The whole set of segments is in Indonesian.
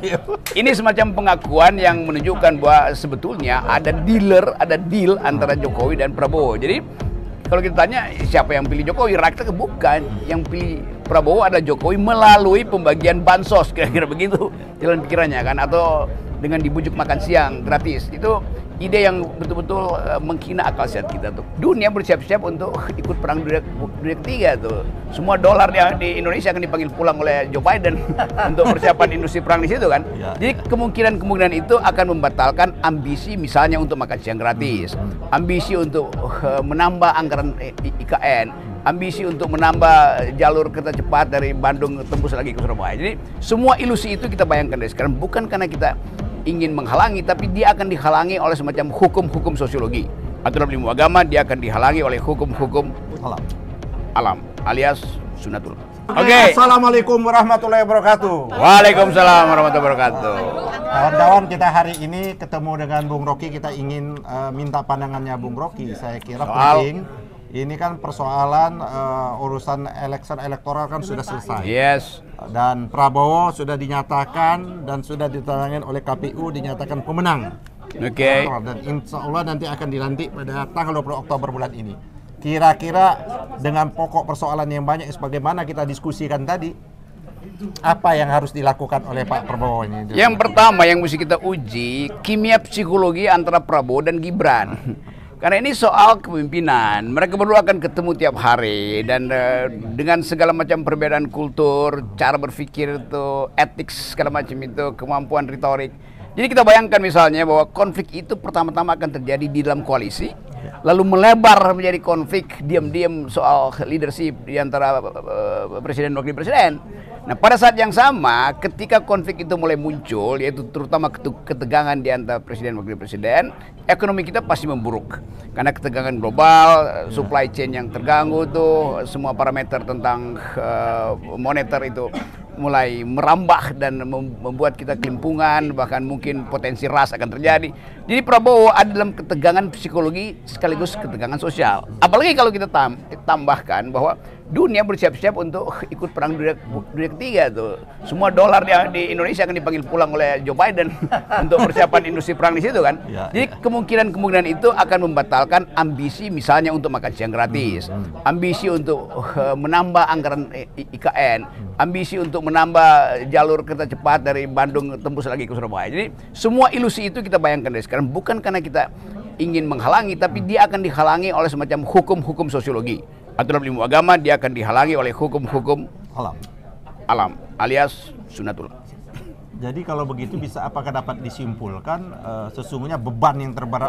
terakhir. Ini semacam pengakuan yang menunjukkan bahwa sebetulnya ada deal antara Jokowi dan Prabowo. Jadi kalau kita tanya siapa yang pilih Jokowi, rakyat bukan. Yang pilih Prabowo adalah Jokowi melalui pembagian bansos, kira-kira begitu jalan pikirannya kan, atau dengan dibujuk makan siang gratis. Itu ide yang betul-betul menghina akal sehat kita tuh. Dunia bersiap-siap untuk ikut perang dunia ketiga tuh. Semua dolar yang di Indonesia akan dipanggil pulang oleh Joe Biden untuk persiapan industri perang di situ kan. Jadi kemungkinan itu akan membatalkan ambisi misalnya untuk makan siang gratis, ambisi untuk menambah anggaran IKN, ambisi untuk menambah jalur kereta cepat dari Bandung tembus lagi ke Surabaya. Jadi semua ilusi itu kita bayangkan dari sekarang, bukan karena kita ingin menghalangi, tapi dia akan dihalangi oleh semacam hukum-hukum sosiologi. Aturan ilmu agama dia akan dihalangi oleh hukum-hukum alam alias sunatullah. Oke. Assalamualaikum warahmatullahi wabarakatuh. Waalaikumsalam warahmatullahi wabarakatuh. Kawan-kawan, kita hari ini ketemu dengan Bung Rocky. Kita ingin minta pandangannya Bung Rocky. Saya kira penting. Ini kan persoalan urusan elektoral kan sudah selesai. Yes. Dan Prabowo sudah dinyatakan dan sudah ditandatangani oleh KPU dinyatakan pemenang. Oke. Dan insya Allah nanti akan dilantik pada tanggal 20 Oktober bulan ini. Kira-kira dengan pokok persoalan yang banyak sebagaimana kita diskusikan tadi, apa yang harus dilakukan oleh Pak Prabowo ini? Yang pertama yang mesti kita uji kimia psikologi antara Prabowo dan Gibran. Karena ini soal kepemimpinan, mereka berdua akan ketemu tiap hari dan dengan segala macam perbedaan kultur, cara berpikir itu, etik segala macam itu, kemampuan retorik. Jadi kita bayangkan misalnya bahwa konflik itu pertama-tama akan terjadi di dalam koalisi, lalu melebar menjadi konflik diam-diam soal leadership di antara presiden dan wakil presiden. Nah, pada saat yang sama, ketika konflik itu mulai muncul, yaitu terutama ketegangan di antara presiden dan wakil presiden, ekonomi kita pasti memburuk. Karena ketegangan global, supply chain yang terganggu tuh, semua parameter tentang moneter itu mulai merambah dan membuat kita kelimpungan, bahkan mungkin potensi ras akan terjadi. Jadi Prabowo ada dalam ketegangan psikologi sekaligus ketegangan sosial. Apalagi kalau kita tambahkan bahwa dunia bersiap-siap untuk ikut perang dunia ketiga tuh. Semua dolar yang di Indonesia akan dipanggil pulang oleh Joe Biden untuk persiapan industri perang di situ kan. Jadi kemungkinan itu akan membatalkan ambisi misalnya untuk makan siang gratis, ambisi untuk menambah anggaran IKN, ambisi untuk menambah jalur kereta cepat dari Bandung tembus lagi ke Surabaya. Jadi semua ilusi itu kita bayangkan dari sekarang, bukan karena kita ingin menghalangi, tapi dia akan dihalangi oleh semacam hukum-hukum sosiologi. Aturan ilmu agama dia akan dihalangi oleh hukum-hukum alam alias sunatullah. Jadi kalau begitu bisa apakah dapat disimpulkan sesungguhnya beban yang terberat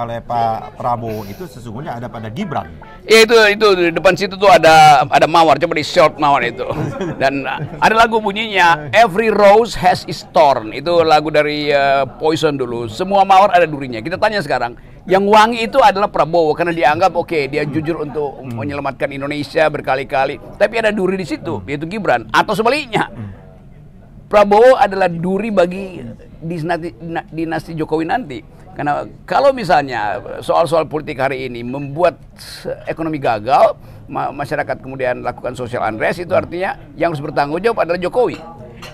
oleh Pak Prabowo itu sesungguhnya ada pada Gibran? Ya, itu di depan situ tuh ada mawar, coba di short mawar itu. Dan ada lagu bunyinya Every Rose Has Its Thorn. Itu lagu dari Poison dulu. Semua mawar ada durinya. Kita tanya sekarang, yang wangi itu adalah Prabowo karena dianggap oke, dia jujur untuk menyelamatkan Indonesia berkali-kali. Tapi ada duri di situ, yaitu Gibran. Atau sebaliknya, Prabowo adalah duri bagi dinasti Jokowi nanti. Karena kalau misalnya soal-soal politik hari ini membuat ekonomi gagal, masyarakat kemudian lakukan social unrest, itu artinya yang harus bertanggung jawab adalah Jokowi.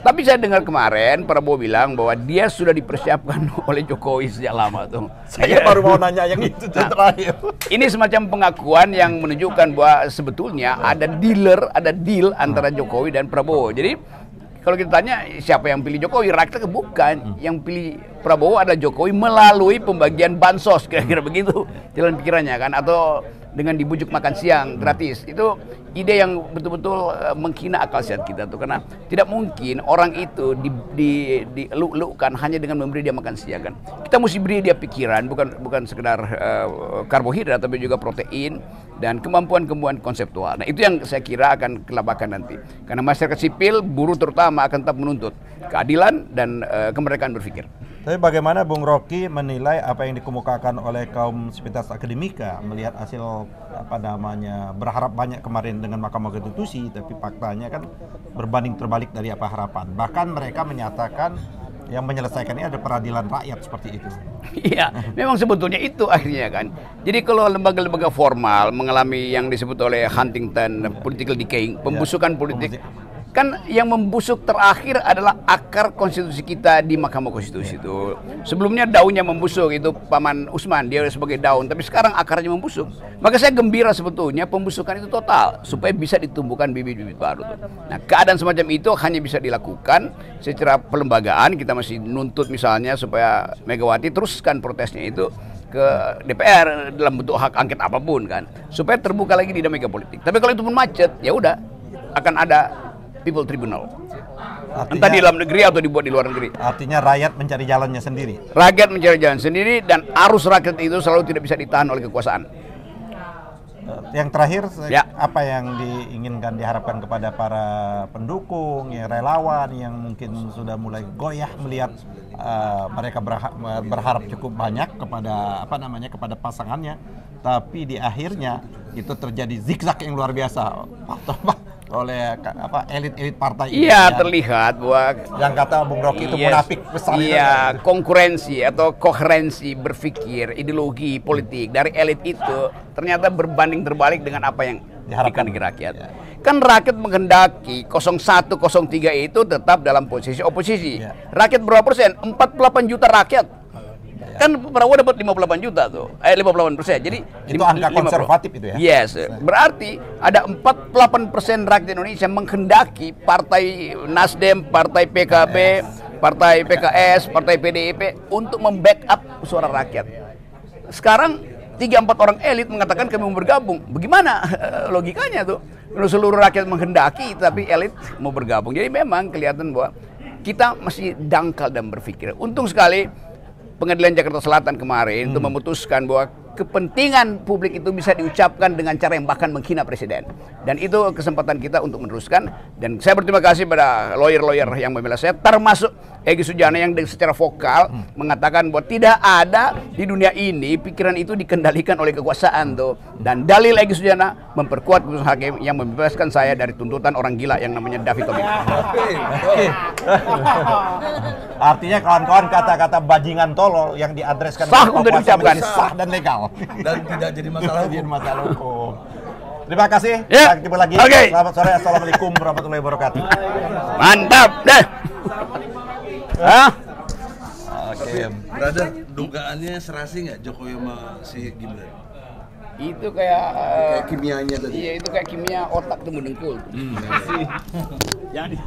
Tapi saya dengar kemarin Prabowo bilang bahwa dia sudah dipersiapkan oleh Jokowi sejak lama tuh. Saya baru mau nanya yang itu terakhir. Ini semacam pengakuan yang menunjukkan bahwa sebetulnya ada deal antara Jokowi dan Prabowo. Jadi kalau kita tanya siapa yang pilih Jokowi, rakyat bukan. Yang pilih Prabowo adalah Jokowi melalui pembagian bansos, kira-kira begitu jalan pikirannya kan, atau dengan dibujuk makan siang gratis. Itu ide yang betul-betul menghina akal sehat kita tuh, karena tidak mungkin orang itu diluk-lukkan hanya dengan memberi dia makan siang kan. Kita mesti beri dia pikiran, bukan sekedar karbohidrat, tapi juga protein dan kemampuan konseptual. Nah, itu yang saya kira akan kelabakan nanti. Karena masyarakat sipil, buruh terutama akan tetap menuntut keadilan dan kemerdekaan berpikir. Tapi bagaimana Bung Rocky menilai apa yang dikemukakan oleh kaum sivitas akademika melihat hasil berharap banyak kemarin dengan Mahkamah Konstitusi, tapi faktanya kan berbanding terbalik dari apa harapan. Bahkan mereka menyatakan yang menyelesaikan ini ada peradilan rakyat seperti itu. Iya, memang sebetulnya itu akhirnya kan. Jadi kalau lembaga-lembaga formal mengalami yang disebut oleh Huntington political decay, pembusukan politik, Kan yang membusuk terakhir adalah akar konstitusi kita di Mahkamah Konstitusi itu. Sebelumnya daunnya membusuk, itu Paman Usman, dia sebagai daun, tapi sekarang akarnya membusuk. Maka saya gembira sebetulnya pembusukan itu total, supaya bisa ditumbuhkan bibit-bibit baru tuh. Nah, keadaan semacam itu hanya bisa dilakukan secara pelembagaan. Kita masih nuntut misalnya supaya Megawati teruskan protesnya itu ke DPR dalam bentuk hak angket apapun kan, supaya terbuka lagi dinamika politik. Tapi kalau itu pun macet, ya udah akan ada People Tribunal. Entah di dalam negeri atau dibuat di luar negeri. Artinya rakyat mencari jalannya sendiri. Rakyat mencari jalan sendiri, dan arus rakyat itu selalu tidak bisa ditahan oleh kekuasaan. Yang terakhir, Ya. apa yang diinginkan, diharapkan kepada para pendukung, ya, relawan yang mungkin sudah mulai goyah melihat mereka berharap cukup banyak kepada kepada pasangannya, tapi di akhirnya itu terjadi zigzag yang luar biasa oleh elit-elit partai ini. Iya, terlihat bahwa yang kata Bung Rocky itu munafik besar. Iya, konkurensi atau koherensi berpikir ideologi politik dari elit itu ternyata berbanding terbalik dengan apa yang diharapkan rakyat. Ya. Kan rakyat menghendaki 01, 03 itu tetap dalam posisi oposisi. Ya. Rakyat berapa persen? 48 juta rakyat. Kan Prabowo dapat 58 juta tuh, 58%. Jadi itu angka konservatif itu ya. Yes, berarti ada 48% rakyat Indonesia menghendaki partai Nasdem, partai PKB, partai PKS, partai PDIP untuk membackup suara rakyat. Sekarang 3-4 orang elit mengatakan kami mau bergabung. Bagaimana logikanya tuh? Kalau seluruh rakyat menghendaki tapi elit mau bergabung. Jadi memang kelihatan bahwa kita masih dangkal dan berpikir. Untung sekali Pengadilan Jakarta Selatan kemarin itu memutuskan bahwa kepentingan publik itu bisa diucapkan dengan cara yang bahkan menghina presiden. Dan itu kesempatan kita untuk meneruskan. Dan saya berterima kasih pada lawyer-lawyer yang membela saya, termasuk Egy Sujana yang secara vokal mengatakan bahwa tidak ada di dunia ini pikiran itu dikendalikan oleh kekuasaan tuh. Dan dalil Egy Sujana memperkuat putusan hakim yang membebaskan saya dari tuntutan orang gila yang namanya David Tobing. Artinya kawan-kawan, kata-kata bajingan tolol yang diadreskan sah untuk diucapkan, sah dan legal dan tidak jadi masalah hukum. Terima kasih. Ya. Sampai jumpa lagi. Okay. Selamat sore. Assalamualaikum warahmatullahi wabarakatuh. Mantap deh. Hah? Oke. Brother, dugaannya serasi nggak Jokowi sama si Gibran? Itu kayak Kimianya tadi. Iya, itu kayak kimia otak tuh mendengkul. Jangan.